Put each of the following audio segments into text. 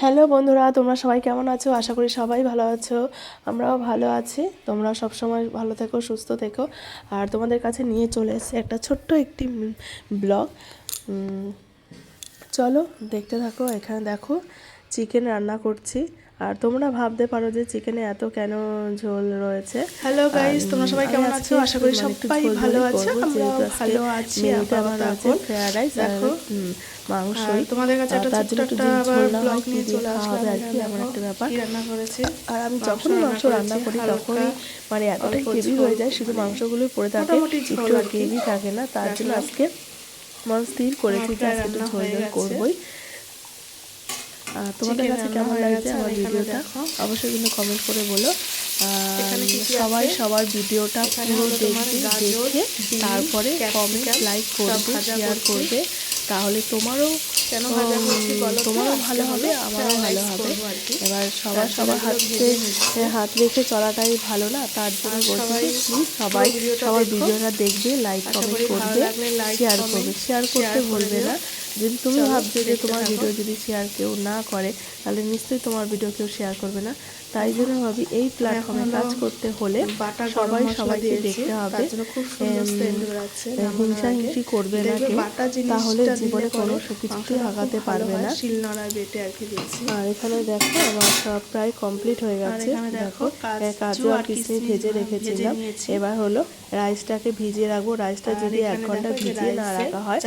Hello বন্ধুরা, তোমরা সবাই কেমন আছো? আশা করি সবাই ভালো আছো। আমরাও ভালো আছি। তোমরা সব সময় ভালো থেকো, সুস্থ থেকো। আর তোমাদের কাছে নিয়ে চলে এসেছে একটা ছোট্ট একটি ব্লগ। চলো দেখতে থাকো। এখানে দেখো চিকেন রান্না করছি। আর তোমরা ভাবতে পারো যে চিকেনে এত কেন ঝোল রয়েছে। হ্যালো গাইস, তোমরা সবাই কেমন আছো? আশা করি সবাই ভালো আছো। আমরা ভালো আছি। আমার রয়েছে ফ্রাইড রাইস, দেখো মাংস। তোমাদের কাছে একটা ছোট্ট একটা আবার ব্লগ নিয়ে চলে আসলাম আর কি এমন একটা ব্যাপার। কি রান্না করেছি। আর আমি যখনই মাংস রান্না করি তখনই মানে এতটাই হেভি হয়ে যায়, শুধু মাংসগুলোই পড়ে থাকে, একটু গ্রেভি থাকে না। তার জন্য আজকে মন স্থির করেছি যে আজকে একটু ঝোল ঝোল করবোই। তোমাদের কাছে কেমন লাগছে আমার ভিডিওটা অবশ্যই কিন্তু কমেন্ট করে বলো। সবাই সবার ভিডিওটা পুরো দেখবে, দেখে তারপরে কমেন্ট লাইক করবে, শেয়ার করবে, তাহলে তোমারও ভালো হবে, আমারও ভালো হবে। এবার সবার হাত রেখে চলাটাই ভালো না, তার জন্য বলছি প্লিজ সবাই সবার ভিডিওটা দেখবে, লাইক কমেন্ট করবে, শেয়ার করতে ভুলবে না। যদি তুমি ভাবছো যে তোমার ভিডিও যদি শেয়ার কেউ না করে তাহলে নিশ্চয়ই তোমার ভিডিও কেউ শেয়ার করবে না। তাই জন্য ভাবি এই প্ল্যাটফর্মে কাজ করতে হলে সবাইকে দেখতে হবে, হিংসাহিংসি করবে না কেউ, তাহলে জীবনে কোনো কিছুতেই আগাতে পারবে না। আর এখানে দেখো আমার সব প্রায় কমপ্লিট হয়ে গেছে। দেখো কাজু আর কিশমিশ ভেজে রেখেছিলাম। এবার হলো রাইসটাকে ভিজিয়ে রাখবো। রাইসটা যদি 1 ঘন্টা ভিজিয়ে না রাখা হয়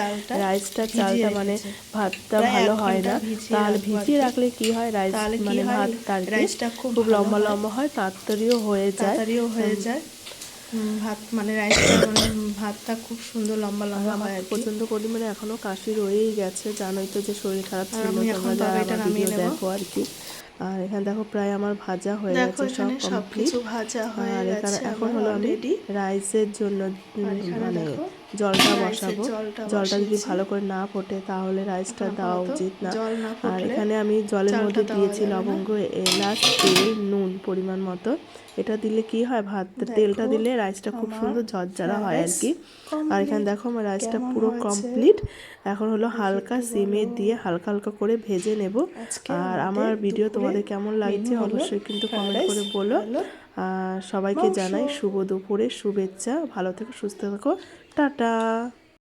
চালটা মানে ভাতটা ভালো হয় না। তাহলে ভিজিয়ে রাখলে কি হয়, রাইস মানে ভাতটা খুব লম্বা লম্বা হয়, তাড়াতাড়িও হয়ে যায়। ভাত মানে রাইসটা মানে ভাতটা খুব সুন্দর লম্বা লম্বা হয়। প্রচন্ড পরিমাণে এখনো কাশি রয়েই গেছে, জানোই তো যে শরীর খারাপ ছিল, তোমরা যারা আমার ভিডিও দেখো আর কি। আর এখানে দেখো প্রায় আমার ভাজা হয়ে গেছে, সব কমপ্লিট। আর এখানে এখন হলো আমি রাইসের জন্য মানে জলটা বসাবো। জলটা যদি ভালো করে না ফোটে তাহলে রাইসটা দেওয়া উচিত না। আর এখানে আমি জলের মধ্যে দিয়েছি লবঙ্গ, এলাচ, তেল, নুন পরিমাণ মতো। এটা দিলে কি হয়, তেলটা দিলে রাইসটা খুব সুন্দর ঝরঝরা হয় আর কি। আর এখানে দেখো আমার রাইসটা পুরো কমপ্লিট। এখন হলো হালকা সিমে দিয়ে হালকা হালকা করে ভেজে নেব। আর আমার ভিডিও তোমাদের কেমন লাগছে অবশ্যই কিন্তু কমেন্ট করে বলো। সবাইকে জানাই শুভ দুপুরের শুভেচ্ছা। ভালো থেকো, সুস্থ থেকো, টাটা।